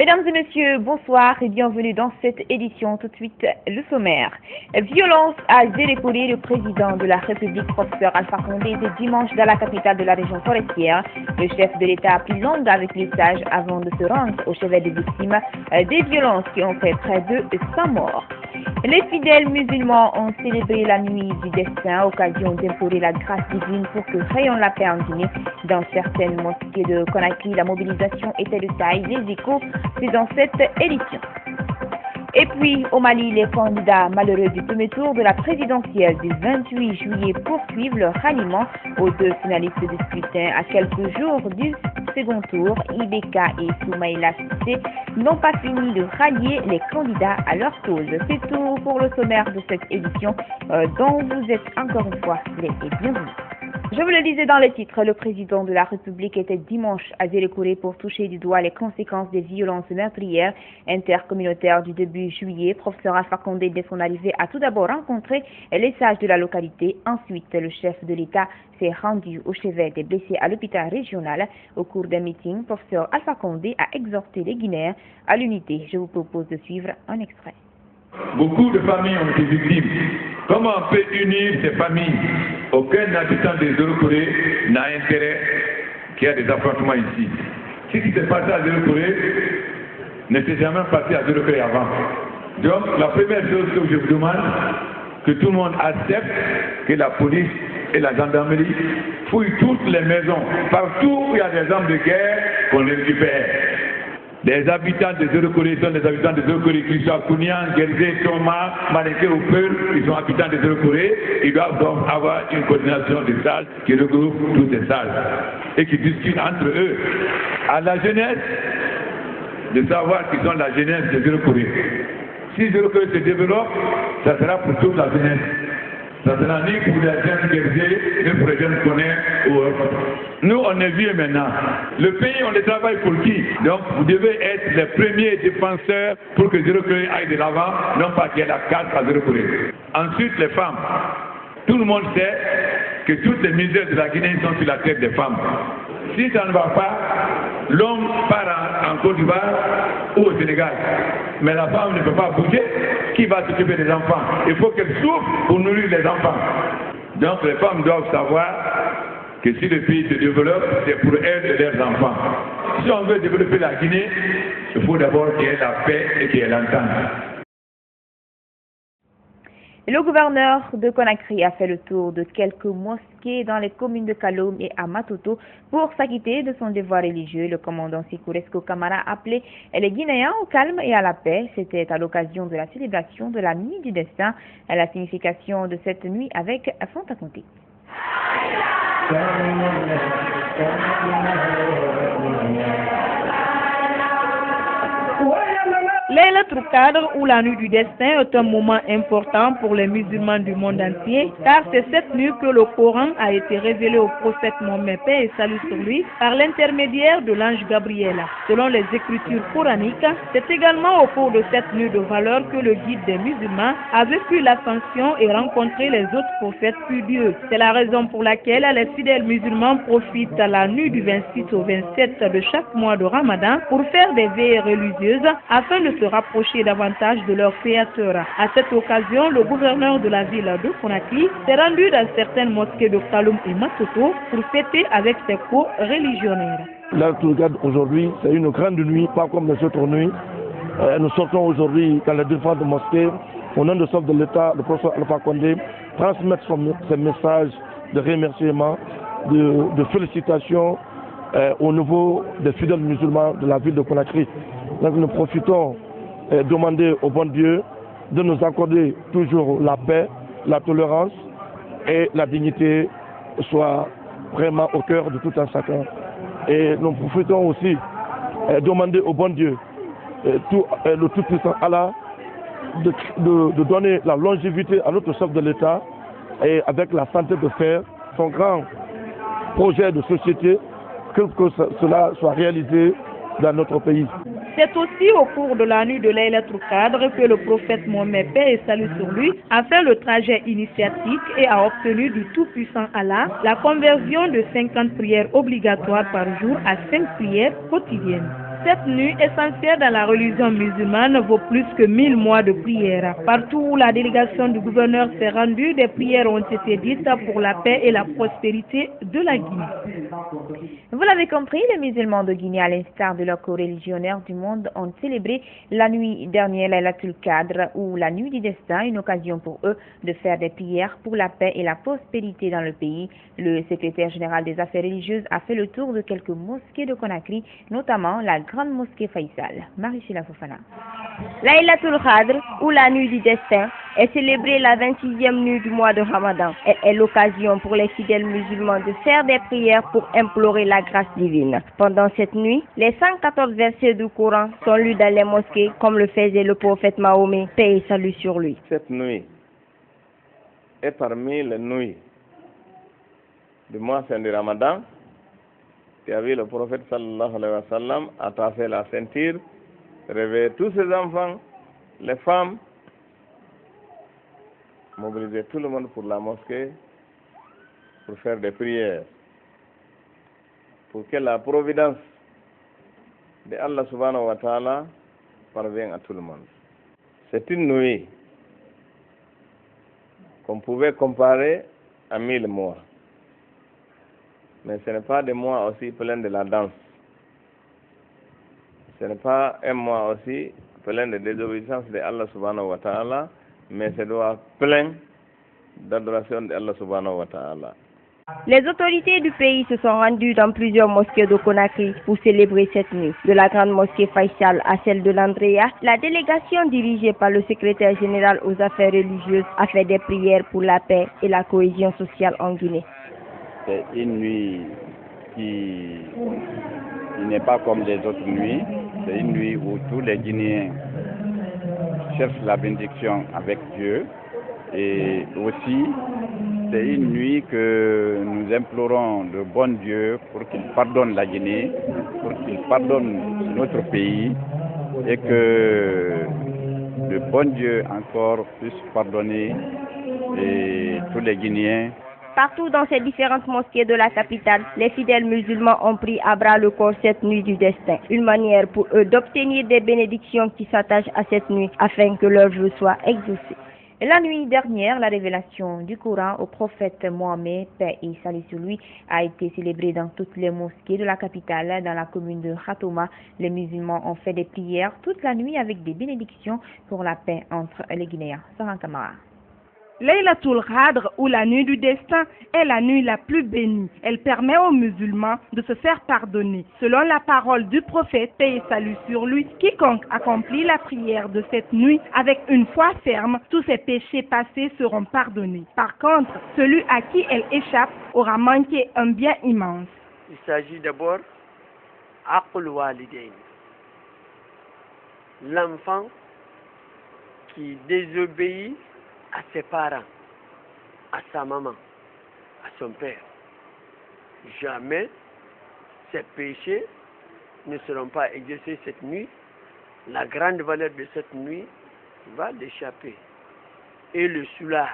Mesdames et messieurs, bonsoir et bienvenue dans cette édition. Tout de suite, le sommaire. Violence à Zélékouré, le président de la République, professeur Alpha Condé, était dimanche dans la capitale de la région forestière. Le chef de l'État a pris langue avec les sages avant de se rendre au chevet des victimes des violences qui ont fait près de 100 morts. Les fidèles musulmans ont célébré la nuit du destin, occasion d'implorer la grâce divine pour que rayonne la paix en Guinée. Dans certaines mosquées de Conakry, la mobilisation était de taille. Les échos, c'est dans cette édition. Et puis, au Mali, les candidats malheureux du premier tour de la présidentielle du 28 juillet poursuivent leur ralliement aux deux finalistes du scrutin. À quelques jours du second tour, Ibeka et Soumaïla Cissé n'ont pas fini de rallier les candidats à leur cause. C'est tout pour le sommaire de cette édition dont vous êtes encore une fois les bienvenus. Je vous le disais dans le titre, le président de la République était dimanche à Zélékouré pour toucher du doigt les conséquences des violences meurtrières intercommunautaires du début juillet. Professeur Alpha Condé, dès son arrivée, a tout d'abord rencontré les sages de la localité. Ensuite, le chef de l'État s'est rendu au chevet des blessés à l'hôpital régional. Au cours d'un meeting, professeur Alpha Condé a exhorté les Guinéens à l'unité. Je vous propose de suivre un extrait. Beaucoup de familles ont été victimes. Comment on peut unir ces familles? Aucun habitant de Zélékouré n'a intérêt qu'il y ait des affrontements ici. Ce qui s'est passé à Zélékouré ne s'est jamais passé à Zélékouré avant. Donc la première chose que je vous demande, que tout le monde accepte que la police et la gendarmerie fouillent toutes les maisons. Partout où il y a des armes de guerre, qu'on les récupère. Les habitants de Zélékouré sont des habitants de Zélékouré, qu'ils soient Kounian, Gerzé, Thomas, Manéké ou Peul, ils sont habitants de Zélékouré. Ils doivent donc avoir une coordination des sages qui regroupe tous ces sages et qui discutent entre eux. À la jeunesse, de savoir qu'ils sont la jeunesse de Zélékouré. Si Zélékouré se développe, ça sera pour toute la jeunesse. Ça sera ni pour les jeunes Gerzé, ni pour les jeunes Koné ou autres. Nous, on est vieux maintenant. Le pays, on le travaille pour qui? Donc, vous devez être les premiers défenseurs pour que Zélékouré aille de l'avant, non pas qu'il y ait la casse à Zélékouré. Ensuite, les femmes. Tout le monde sait que toutes les misères de la Guinée sont sur la tête des femmes. Si ça ne va pas, l'homme part en Côte d'Ivoire ou au Sénégal. Mais la femme ne peut pas bouger. Qui va s'occuper des enfants? Il faut qu'elle souffre pour nourrir les enfants. Donc les femmes doivent savoir que si le pays se développe, c'est pour elles et leurs enfants. Si on veut développer la Guinée, il faut d'abord qu'il y ait la paix et qu'il y ait l'entente. Le gouverneur de Conakry a fait le tour de quelques mosquées dans les communes de Kaloum et à Matoto pour s'acquitter de son devoir religieux. Le commandant Sikouresko Kamara a appelé les Guinéens au calme et à la paix. C'était à l'occasion de la célébration de la nuit du destin. La signification de cette nuit avec Fanta Conté. Laylatul Qadr ou la nuit du destin est un moment important pour les musulmans du monde entier, car c'est cette nuit que le Coran a été révélé au prophète Mohammed, paix et salut sur lui, par l'intermédiaire de l'ange Gabriel. Selon les écritures coraniques, c'est également au cours de cette nuit de valeur que le guide des musulmans a vécu l'ascension et rencontré les autres prophètes puis Dieu. C'est la raison pour laquelle les fidèles musulmans profitent à la nuit du 26 au 27 de chaque mois de Ramadan pour faire des veillées religieuses afin de se rapprocher davantage de leur créateur. À cette occasion, le gouverneur de la ville de Conakry s'est rendu dans certaines mosquées de Kaloum et Matoto pour fêter avec ses co-religionnaires. La Tourgade aujourd'hui, c'est une grande nuit, pas comme les autres nuits. Nous sortons aujourd'hui dans les différentes mosquées, au nom de chef de l'État, le professeur Alpha Condé, transmettre ses messages de remerciement, de félicitations au niveau des fidèles musulmans de la ville de Conakry. Donc nous profitons et demander au bon Dieu de nous accorder toujours la paix, la tolérance et la dignité soit vraiment au cœur de tout un chacun. Et nous profitons aussi demander au bon Dieu, le Tout-Puissant Allah, de donner la longévité à notre chef de l'État et avec la santé de faire son grand projet de société, que cela soit réalisé dans notre pays. C'est aussi au cours de la nuit de Laylatul Qadr que le prophète Mohammed, paix et salut sur lui, a fait le trajet initiatique et a obtenu du Tout-Puissant Allah la conversion de 50 prières obligatoires par jour à 5 prières quotidiennes. Cette nuit essentielle dans la religion musulmane vaut plus que 1000 mois de prière. Partout où la délégation du gouverneur s'est rendue, des prières ont été dites pour la paix et la prospérité de la Guinée. Vous l'avez compris, les musulmans de Guinée, à l'instar de leurs co-religionnaires du monde, ont célébré la nuit dernière Laylatul Qadr, ou la nuit du destin, une occasion pour eux de faire des prières pour la paix et la prospérité dans le pays. Le secrétaire général des affaires religieuses a fait le tour de quelques mosquées de Conakry, notamment la grande mosquée Faisal. Marie-Sheila Fofana. Laylatul Qadr, ou la nuit du destin, est célébrée la 26e nuit du mois de Ramadan. Elle est l'occasion pour les fidèles musulmans de faire des prières pour implorer la grâce divine. Pendant cette nuit, les 114 versets du Coran sont lus dans les mosquées comme le faisait le prophète Mahomet, paix et salut sur lui. Cette nuit est parmi les nuits du mois saint du Ramadan. Tu as vu le prophète sallallahu alayhi wa sallam attacher la ceinture, réveiller tous ses enfants, les femmes, mobiliser tout le monde pour la mosquée, pour faire des prières, pour que la providence de Allah subhanahu wa ta'ala parvienne à tout le monde. C'est une nuit qu'on pouvait comparer à 1000 mois. Mais ce n'est pas des mois aussi pleins de la danse. Ce n'est pas un mois aussi plein de désobéissance de Allah subhanahu wa ta'ala, mais ce doit plein d'adoration de Allah subhanahu wa ta'ala. Les autorités du pays se sont rendues dans plusieurs mosquées de Conakry pour célébrer cette nuit. De la grande mosquée Faisal à celle de l'Andrea, la délégation dirigée par le secrétaire général aux affaires religieuses a fait des prières pour la paix et la cohésion sociale en Guinée. C'est une nuit qui n'est pas comme les autres nuits. C'est une nuit où tous les Guinéens cherchent la bénédiction avec Dieu. Et aussi, c'est une nuit que nous implorons le bon Dieu pour qu'il pardonne la Guinée, pour qu'il pardonne notre pays et que le bon Dieu encore puisse pardonner tous les Guinéens. Partout dans ces différentes mosquées de la capitale, les fidèles musulmans ont pris à bras le corps cette nuit du destin. Une manière pour eux d'obtenir des bénédictions qui s'attachent à cette nuit afin que leurs vœux soient exaucés. La nuit dernière, la révélation du Coran au prophète Mohammed, paix et salut sur lui, a été célébrée dans toutes les mosquées de la capitale. Dans la commune de Khatoma, les musulmans ont fait des prières toute la nuit avec des bénédictions pour la paix entre les Guinéens. Sarah Kamara. Laylatul Qadr, ou la nuit du destin, est la nuit la plus bénie. Elle permet aux musulmans de se faire pardonner. Selon la parole du prophète, paix et salut sur lui, quiconque accomplit la prière de cette nuit avec une foi ferme, tous ses péchés passés seront pardonnés. Par contre, celui à qui elle échappe aura manqué un bien immense. Il s'agit d'abord Aql Walidain, l'enfant qui désobéit à ses parents, à sa maman, à son père. Jamais ses péchés ne seront pas exercés cette nuit. La grande valeur de cette nuit va l'échapper. Et le soulard,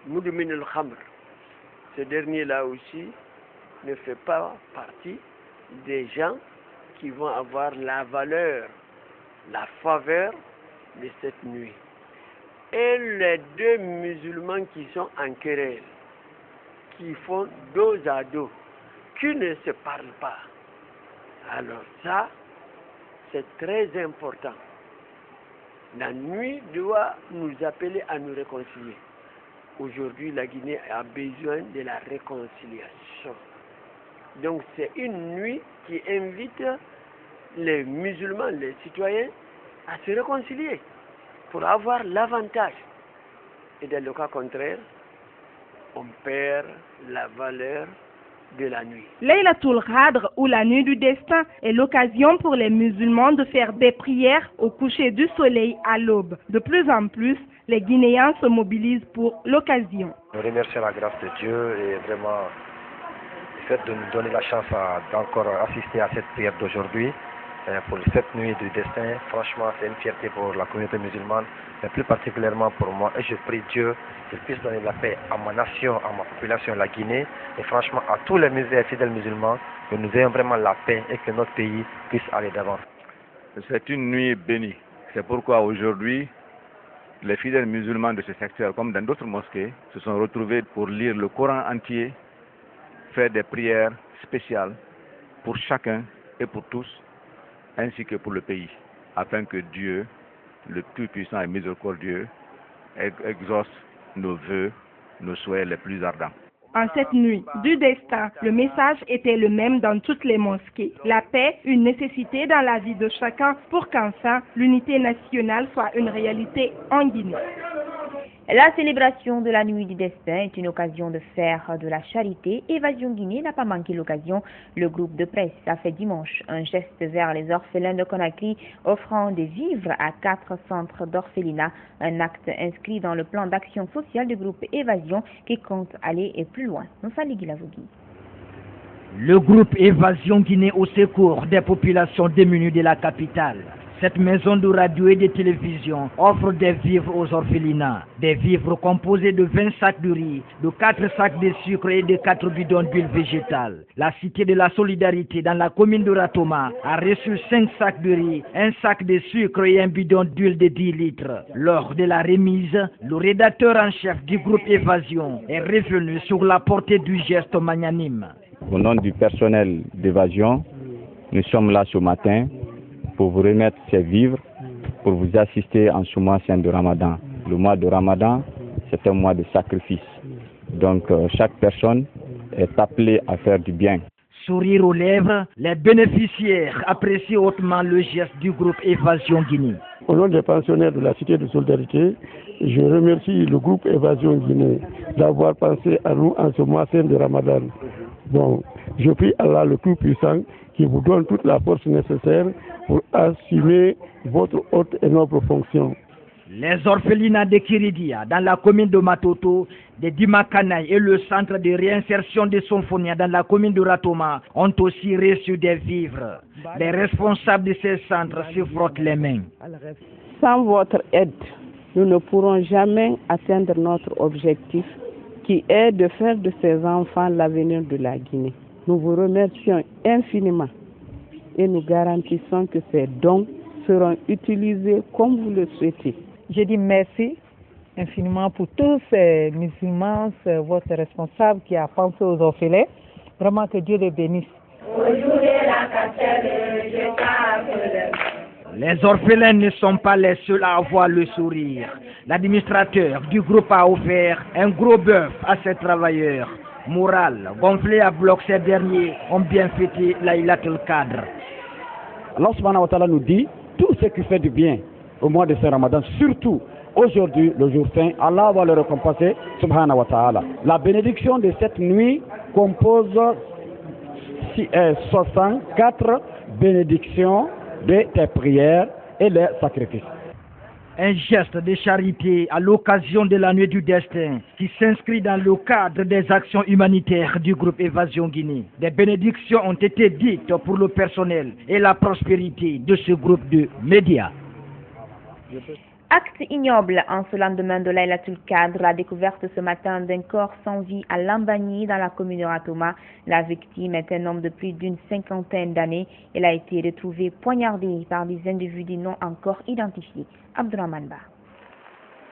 Mudmin al-Khamr, ce dernier-là aussi ne fait pas partie des gens qui vont avoir la valeur, la faveur de cette nuit. Et les deux musulmans qui sont en querelle, qui font dos à dos, qui ne se parlent pas. Alors ça, c'est très important. La nuit doit nous appeler à nous réconcilier. Aujourd'hui, la Guinée a besoin de la réconciliation. Donc c'est une nuit qui invite les musulmans, les citoyens, à se réconcilier pour avoir l'avantage. Et dans le cas contraire, on perd la valeur de la nuit. Laylatul Qadr, ou la nuit du destin, est l'occasion pour les musulmans de faire des prières au coucher du soleil à l'aube. De plus en plus, les Guinéens se mobilisent pour l'occasion. Nous remercions la grâce de Dieu et vraiment le fait de nous donner la chance d'encore assister à cette prière d'aujourd'hui. pour cette nuit du destin. Franchement, c'est une fierté pour la communauté musulmane, mais plus particulièrement pour moi. Et je prie Dieu qu'il puisse donner la paix à ma nation, à ma population, la Guinée, et franchement à tous les fidèles musulmans, que nous ayons vraiment la paix et que notre pays puisse aller d'avant. C'est une nuit bénie. C'est pourquoi aujourd'hui, les fidèles musulmans de ce secteur, comme dans d'autres mosquées, se sont retrouvés pour lire le Coran entier, faire des prières spéciales pour chacun et pour tous, ainsi que pour le pays, afin que Dieu, le Tout-Puissant et Miséricordieux, exauce nos vœux, nos souhaits les plus ardents. En cette nuit du destin, le message était le même dans toutes les mosquées. La paix, une nécessité dans la vie de chacun pour qu'enfin l'unité nationale soit une réalité en Guinée. La célébration de la nuit du destin est une occasion de faire de la charité. Évasion Guinée n'a pas manqué l'occasion. Le groupe de presse a fait dimanche un geste vers les orphelins de Conakry, offrant des vivres à 4 centres d'orphelinat. Un acte inscrit dans le plan d'action sociale du groupe Évasion qui compte aller plus loin. Le groupe Évasion Guinée au secours des populations démunies de la capitale. Cette maison de radio et de télévision offre des vivres aux orphelinats. Des vivres composés de 20 sacs de riz, de 4 sacs de sucre et de 4 bidons d'huile végétale. La Cité de la Solidarité dans la commune de Ratoma a reçu 5 sacs de riz, un sac de sucre et un bidon d'huile de 10 litres. Lors de la remise, le rédacteur en chef du groupe Évasion est revenu sur la portée du geste magnanime. Au nom du personnel d'Évasion, nous sommes là ce matin pour vous remettre ces vivres, pour vous assister en ce mois saint de Ramadan. Le mois de Ramadan, c'est un mois de sacrifice. Donc chaque personne est appelée à faire du bien. Sourire aux lèvres, les bénéficiaires apprécient hautement le geste du groupe Évasion Guinée. Au nom des pensionnaires de la Cité de Solidarité, je remercie le groupe Évasion Guinée d'avoir pensé à nous en ce mois saint de Ramadan. Bon, je prie Allah le Tout-Puissant qui vous donne toute la force nécessaire pour assumer votre haute et noble fonction. Les orphelinats de Kiridia dans la commune de Matoto, de Dimakanaï et le centre de réinsertion de Sonfonia dans la commune de Ratoma ont aussi reçu des vivres. Les responsables de ces centres se frottent les mains. Sans votre aide, nous ne pourrons jamais atteindre notre objectif qui est de faire de ces enfants l'avenir de la Guinée. Nous vous remercions infiniment et nous garantissons que ces dons seront utilisés comme vous le souhaitez. Je dis merci infiniment pour tous ces musulmans, votre responsable qui a pensé aux orphelins. Vraiment que Dieu les bénisse. Les orphelins ne sont pas les seuls à avoir le sourire. L'administrateur du groupe a offert un gros bœuf à ses travailleurs. Moral, gonflé à bloc, ces derniers ont bien fêté Laylatul Qadr. Allah subhanahu wa ta'ala nous dit tout ce qui fait du bien au mois de Saint-Ramadan, surtout aujourd'hui, le jour saint, Allah va le récompenser subhanahu wa ta'ala. La bénédiction de cette nuit compose 64 bénédictions de tes prières et les sacrifices. Un geste de charité à l'occasion de la nuit du destin qui s'inscrit dans le cadre des actions humanitaires du groupe Évasion Guinée. Des bénédictions ont été dites pour le personnel et la prospérité de ce groupe de médias. Acte ignoble en ce lendemain de Laylatul Qadr, la découverte ce matin d'un corps sans vie à Lambagny dans la commune de Ratoma. La victime est un homme de plus d'une 50aine d'années. Elle a été retrouvée poignardée par des individus non encore identifiés. Abdourahmane Ba.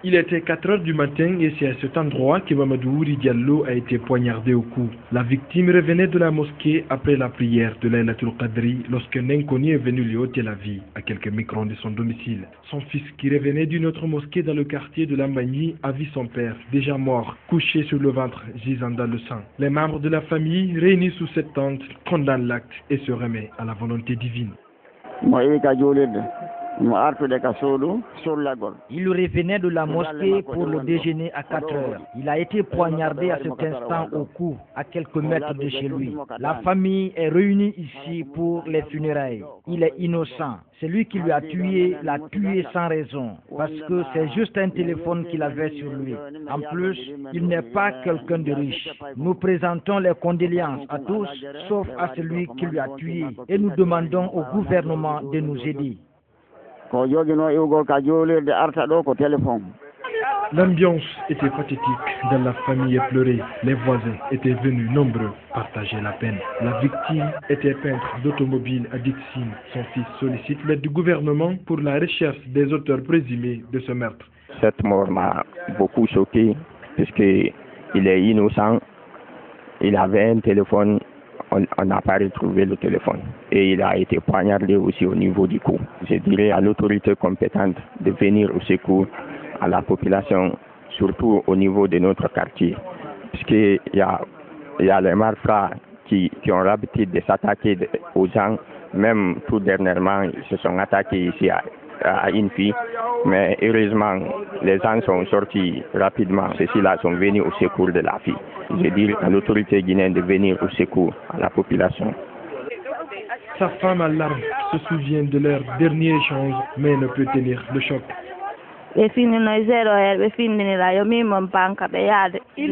Il était 4 heures du matin et c'est à cet endroit que Mamadou Ouri Diallo a été poignardé au cou. La victime revenait de la mosquée après la prière de Laylatul Qadri lorsqu'un inconnu est venu lui ôter la vie à quelques microns de son domicile. Son fils qui revenait d'une autre mosquée dans le quartier de Lambagny a vu son père, déjà mort, couché sur le ventre, gisant dans le sang. Les membres de la famille réunis sous cette tente condamnent l'acte et se remettent à la volonté divine. Il revenait de la mosquée pour le déjeuner à 4 heures. Il a été poignardé à cet instant au cou, à quelques mètres de chez lui. La famille est réunie ici pour les funérailles. Il est innocent. Celui qui lui a tué l'a tué sans raison, parce que c'est juste un téléphone qu'il avait sur lui. En plus, il n'est pas quelqu'un de riche. Nous présentons les condoléances à tous, sauf à celui qui lui a tué, et nous demandons au gouvernement de nous aider. L'ambiance était pathétique dans la famille éplorée. Les voisins étaient venus nombreux partager la peine. La victime était peintre d'automobile à Dixine. Son fils sollicite l'aide du gouvernement pour la recherche des auteurs présumés de ce meurtre. Cette mort m'a beaucoup choqué puisqu'il est innocent. Il avait un téléphone, on n'a pas retrouvé le téléphone. Et il a été poignardé aussi au niveau du cou. Je dirais à l'autorité compétente de venir au secours à la population, surtout au niveau de notre quartier. Puisqu'il y a les malfrats qui ont l'habitude de s'attaquer aux gens. Même tout dernièrement, ils se sont attaqués ici à une fille. Mais heureusement, les gens sont sortis rapidement. Ceux-là sont venus au secours de la fille. Je dis à l'autorité guinéenne de venir au secours à la population. Sa femme à larmes se souvient de leur dernier échange, mais ne peut tenir le choc. Il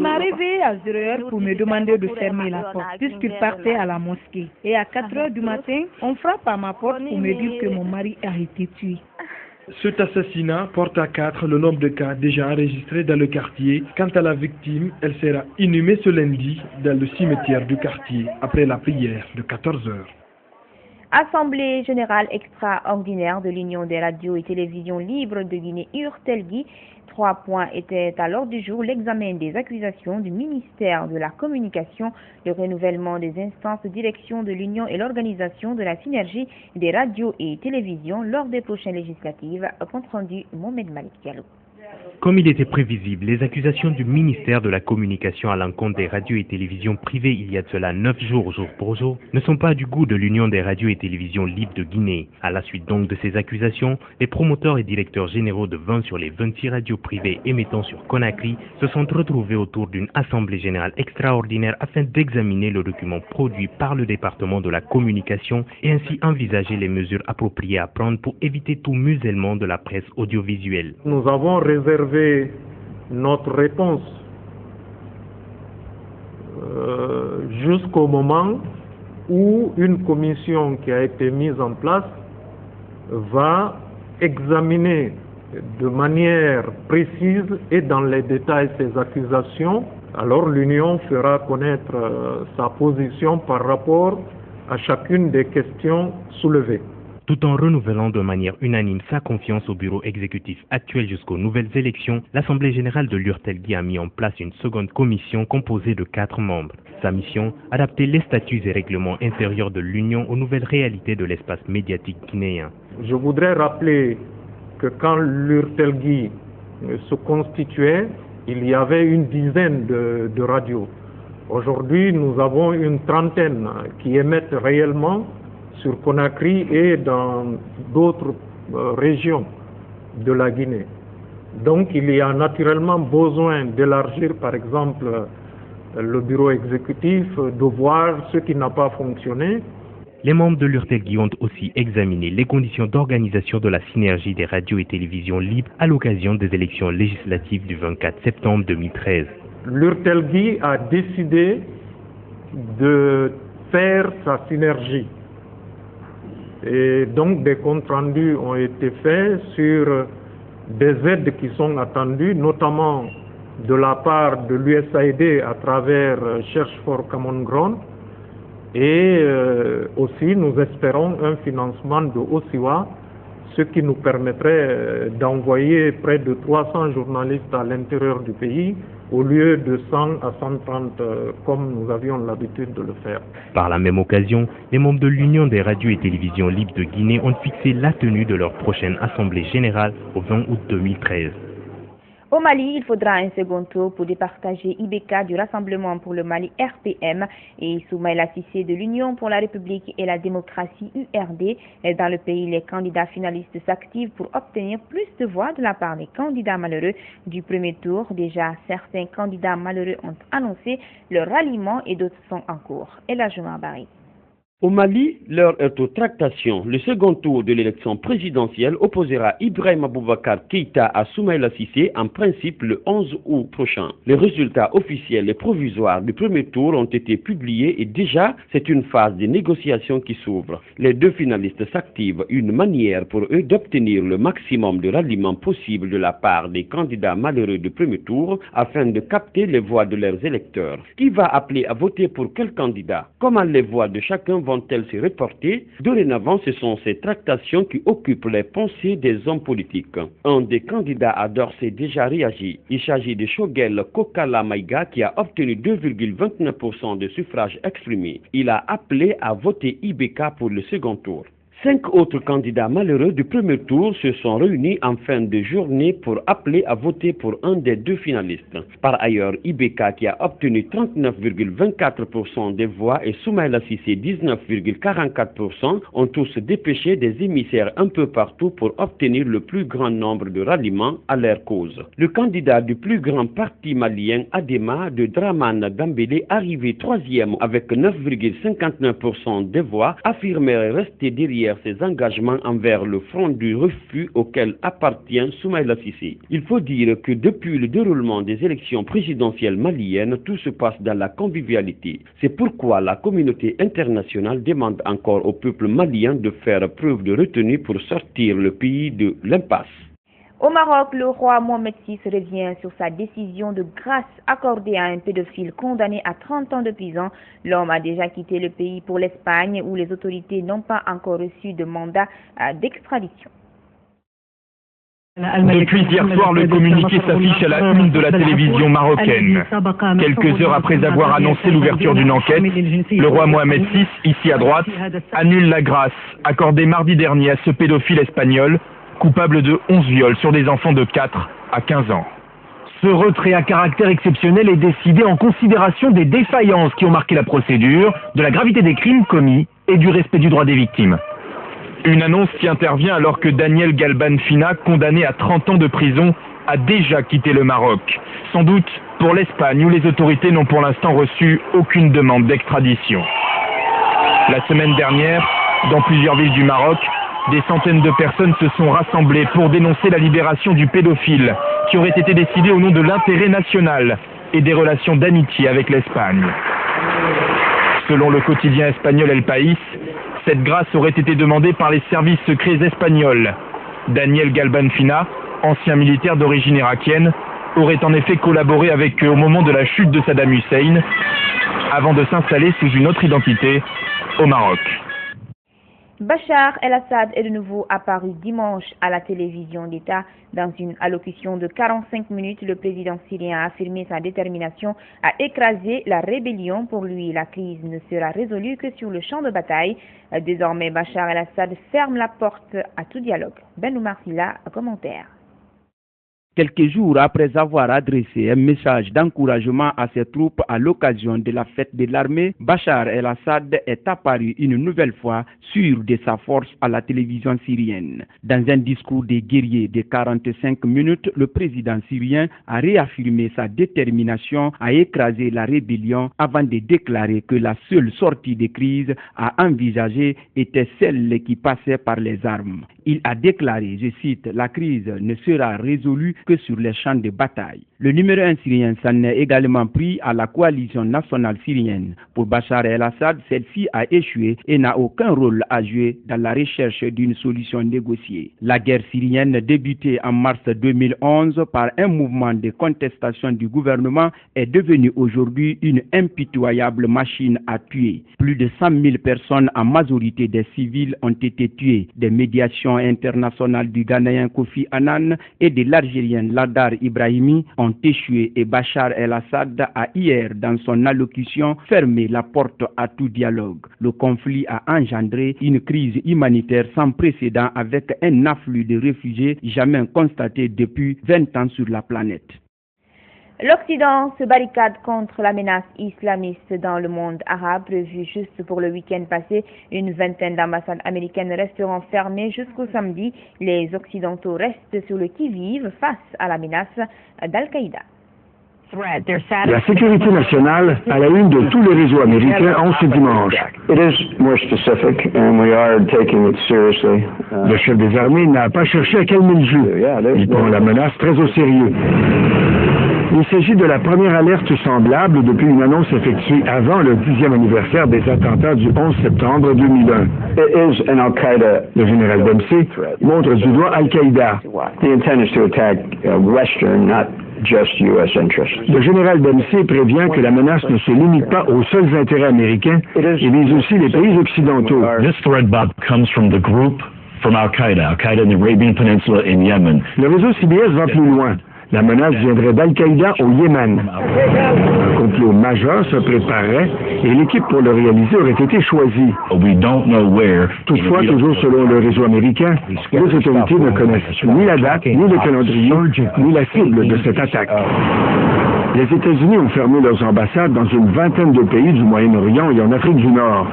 m'a réveillé à 0 heure pour me demander de fermer la porte, puisqu'il partait à la mosquée. Et à 4 heures du matin, on frappe à ma porte pour me dire que mon mari a été tué. Cet assassinat porte à 4 le nombre de cas déjà enregistrés dans le quartier. Quant à la victime, elle sera inhumée ce lundi dans le cimetière du quartier après la prière de 14 heures. Assemblée générale extraordinaire de l'Union des radios et télévisions libres de Guinée, URTELGUI. 3 points étaient à l'ordre du jour: l'examen des accusations du ministère de la Communication, le renouvellement des instances de direction de l'Union et l'organisation de la synergie des radios et télévisions lors des prochaines législatives. Compte rendu Mohamed Malik Diallo. Comme il était prévisible, les accusations du ministère de la Communication à l'encontre des radios et télévisions privées il y a de cela 9 jours jour pour jour ne sont pas du goût de l'Union des radios et télévisions libres de Guinée. À la suite donc de ces accusations, les promoteurs et directeurs généraux de 20 sur les 26 radios privées émettant sur Conakry se sont retrouvés autour d'une assemblée générale extraordinaire afin d'examiner le document produit par le département de la communication et ainsi envisager les mesures appropriées à prendre pour éviter tout musellement de la presse audiovisuelle. Nous avons réservé notre réponse jusqu'au moment où une commission qui a été mise en place va examiner de manière précise et dans les détails ces accusations. Alors l'Union fera connaître sa position par rapport à chacune des questions soulevées. Tout en renouvelant de manière unanime sa confiance au bureau exécutif actuel jusqu'aux nouvelles élections, l'Assemblée générale de l'URTELGUI a mis en place une seconde commission composée de 4 membres. Sa mission, adapter les statuts et règlements intérieurs de l'Union aux nouvelles réalités de l'espace médiatique guinéen. Je voudrais rappeler que quand l'URTELGUI se constituait, il y avait une dizaine de radios. Aujourd'hui, nous avons une trentaine qui émettent réellement sur Conakry et dans d'autres régions de la Guinée. Donc il y a naturellement besoin d'élargir par exemple le bureau exécutif, de voir ce qui n'a pas fonctionné. Les membres de l'URTELGUI ont aussi examiné les conditions d'organisation de la synergie des radios et télévisions libres à l'occasion des élections législatives du 24 septembre 2013. L'URTELGUI a décidé de faire sa synergie. Et donc des comptes rendus ont été faits sur des aides qui sont attendues, notamment de la part de l'USAID à travers Search for Common Ground. Et aussi nous espérons un financement de OSIWA, ce qui nous permettrait d'envoyer près de 300 journalistes à l'intérieur du pays au lieu de 100 à 130 comme nous avions l'habitude de le faire. Par la même occasion, les membres de l'Union des radios et télévisions libres de Guinée ont fixé la tenue de leur prochaine assemblée générale au 20 août 2013. Au Mali, il faudra un second tour pour départager Ibeka du Rassemblement pour le Mali RPM et Soumaïla Cissé de l'Union pour la République et la démocratie URD. Dans le pays, les candidats finalistes s'activent pour obtenir plus de voix de la part des candidats malheureux du premier tour. Déjà, certains candidats malheureux ont annoncé leur ralliement et d'autres sont en cours. Et là, je m'embarque. Au Mali, l'heure est aux tractations. Le second tour de l'élection présidentielle opposera Ibrahim Boubacar Keïta à Soumaïla Cissé en principe le 11 août prochain. Les résultats officiels et provisoires du premier tour ont été publiés et déjà c'est une phase de négociation qui s'ouvre. Les deux finalistes s'activent, une manière pour eux d'obtenir le maximum de ralliement possible de la part des candidats malheureux du premier tour afin de capter les voix de leurs électeurs. Qui va appeler à voter pour quel candidat? Comment les voix de chacun vont-elles se reporter? Dorénavant, ce sont ces tractations qui occupent les pensées des hommes politiques. Un des candidats a d'ores et déjà réagi. Il s'agit de Shogel Kokala Maïga qui a obtenu 2,29% de suffrages exprimés. Il a appelé à voter Ibeka pour le second tour. 5 autres candidats malheureux du premier tour se sont réunis en fin de journée pour appeler à voter pour un des deux finalistes. Par ailleurs, Ibeka qui a obtenu 39,24% des voix et Soumaïla Cissé 19,44% ont tous dépêché des émissaires un peu partout pour obtenir le plus grand nombre de ralliements à leur cause. Le candidat du plus grand parti malien, Adema de Dramane Dambélé, arrivé 3e avec 9,59% des voix, affirmait rester derrière ses engagements envers le front du refus auquel appartient Soumaïla Cissé. Il faut dire que depuis le déroulement des élections présidentielles maliennes, tout se passe dans la convivialité. C'est pourquoi la communauté internationale demande encore au peuple malien de faire preuve de retenue pour sortir le pays de l'impasse. Au Maroc, le roi Mohamed VI revient sur sa décision de grâce accordée à un pédophile condamné à 30 ans de prison. L'homme a déjà quitté le pays pour l'Espagne où les autorités n'ont pas encore reçu de mandat d'extradition. Depuis hier soir, le communiqué s'affiche à la une de la télévision marocaine. Quelques heures après avoir annoncé l'ouverture d'une enquête, le roi Mohamed VI, ici à droite, annule la grâce accordée mardi dernier à ce pédophile espagnol, coupable de 11 viols sur des enfants de 4 à 15 ans. Ce retrait à caractère exceptionnel est décidé en considération des défaillances qui ont marqué la procédure, de la gravité des crimes commis et du respect du droit des victimes. Une annonce qui intervient alors que Daniel Galban Fina, condamné à 30 ans de prison, a déjà quitté le Maroc. Sans doute pour l'Espagne où les autorités n'ont pour l'instant reçu aucune demande d'extradition. La semaine dernière, dans plusieurs villes du Maroc, des centaines de personnes se sont rassemblées pour dénoncer la libération du pédophile qui aurait été décidée au nom de l'intérêt national et des relations d'amitié avec l'Espagne. Selon le quotidien espagnol El País, cette grâce aurait été demandée par les services secrets espagnols. Daniel Galban Fina, ancien militaire d'origine irakienne, aurait en effet collaboré avec eux au moment de la chute de Saddam Hussein, avant de s'installer sous une autre identité au Maroc. Bachar el-Assad est de nouveau apparu dimanche à la télévision d'État. Dans une allocution de 45 minutes, le président syrien a affirmé sa détermination à écraser la rébellion. Pour lui, la crise ne sera résolue que sur le champ de bataille. Désormais, Bachar el-Assad ferme la porte à tout dialogue. Ben Oumar Silla, commentaire. Quelques jours après avoir adressé un message d'encouragement à ses troupes à l'occasion de la fête de l'armée, Bachar el-Assad est apparu une nouvelle fois sûr de sa force à la télévision syrienne. Dans un discours des guerriers de 45 minutes, le président syrien a réaffirmé sa détermination à écraser la rébellion avant de déclarer que la seule sortie de crise à envisager était celle qui passait par les armes. Il a déclaré, je cite, « La crise ne sera résolue que sur les champs de bataille ». Le numéro 1 syrien s'en est également pris à la coalition nationale syrienne. Pour Bachar el-Assad, celle-ci a échoué et n'a aucun rôle à jouer dans la recherche d'une solution négociée. La guerre syrienne, débutée en mars 2011 par un mouvement de contestation du gouvernement, est devenue aujourd'hui une impitoyable machine à tuer. Plus de 100 000 personnes, en majorité des civils, ont été tuées. Des médiations international du Ghanéen Kofi Annan et de l'Algérien Ladar Ibrahimi ont échoué et Bachar el-Assad a hier, dans son allocution, fermé la porte à tout dialogue. Le conflit a engendré une crise humanitaire sans précédent avec un afflux de réfugiés jamais constaté depuis 20 ans sur la planète. L'Occident se barricade contre la menace islamiste dans le monde arabe prévue juste pour le week-end passé. Une vingtaine d'ambassades américaines resteront fermées jusqu'au samedi. Les Occidentaux restent sur le qui-vive face à la menace d'Al-Qaïda. La sécurité nationale à la une de tous les réseaux américains en ce dimanche. Le chef des armées n'a pas cherché à calmer le jeu. Il prend la menace très au sérieux. Il s'agit de la première alerte semblable depuis une annonce effectuée avant le 10e anniversaire des attentats du 11 septembre 2001. Le général Dempsey montre du doigt Al-Qaïda. Le général Dempsey prévient que la menace ne se limite pas aux seuls intérêts américains et vise aussi les pays occidentaux. This threat, Bob, comes from the group from Al-Qaeda in the Arabian Peninsula in Yemen. Le réseau CBS va plus loin. La menace viendrait d'Al-Qaïda au Yémen. Un complot majeur se préparerait et l'équipe pour le réaliser aurait été choisie. Toutefois, toujours selon le réseau américain, les autorités ne connaissent ni la date, ni le calendrier, ni la cible de cette attaque. Les États-Unis ont fermé leurs ambassades dans une vingtaine de pays du Moyen-Orient et en Afrique du Nord.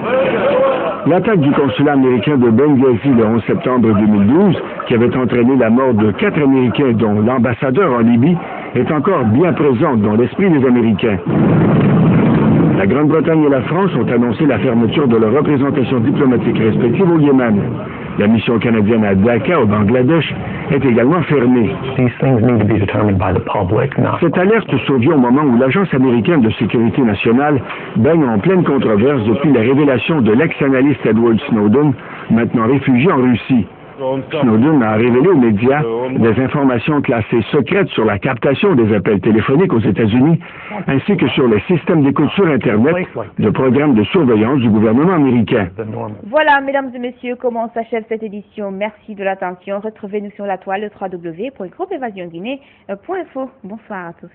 L'attaque du consulat américain de Benghazi le 11 septembre 2012, qui avait entraîné la mort de 4 Américains, dont l'ambassadeur en Libye, est encore bien présente dans l'esprit des Américains. La Grande-Bretagne et la France ont annoncé la fermeture de leurs représentations diplomatiques respectives au Yémen. La mission canadienne à Dhaka, au Bangladesh, est également fermée. Cette alerte survient au moment où l'Agence américaine de sécurité nationale baigne en pleine controverse depuis la révélation de l'ex-analyste Edward Snowden, maintenant réfugié en Russie. Snowden a révélé aux médias des informations classées secrètes sur la captation des appels téléphoniques aux États-Unis, ainsi que sur les systèmes d'écoute sur Internet de programmes de surveillance du gouvernement américain. Voilà, mesdames et messieurs, comment s'achève cette édition. Merci de l'attention. Retrouvez-nous sur la toile www.groupeevasionguinée.info. Bonsoir à tous.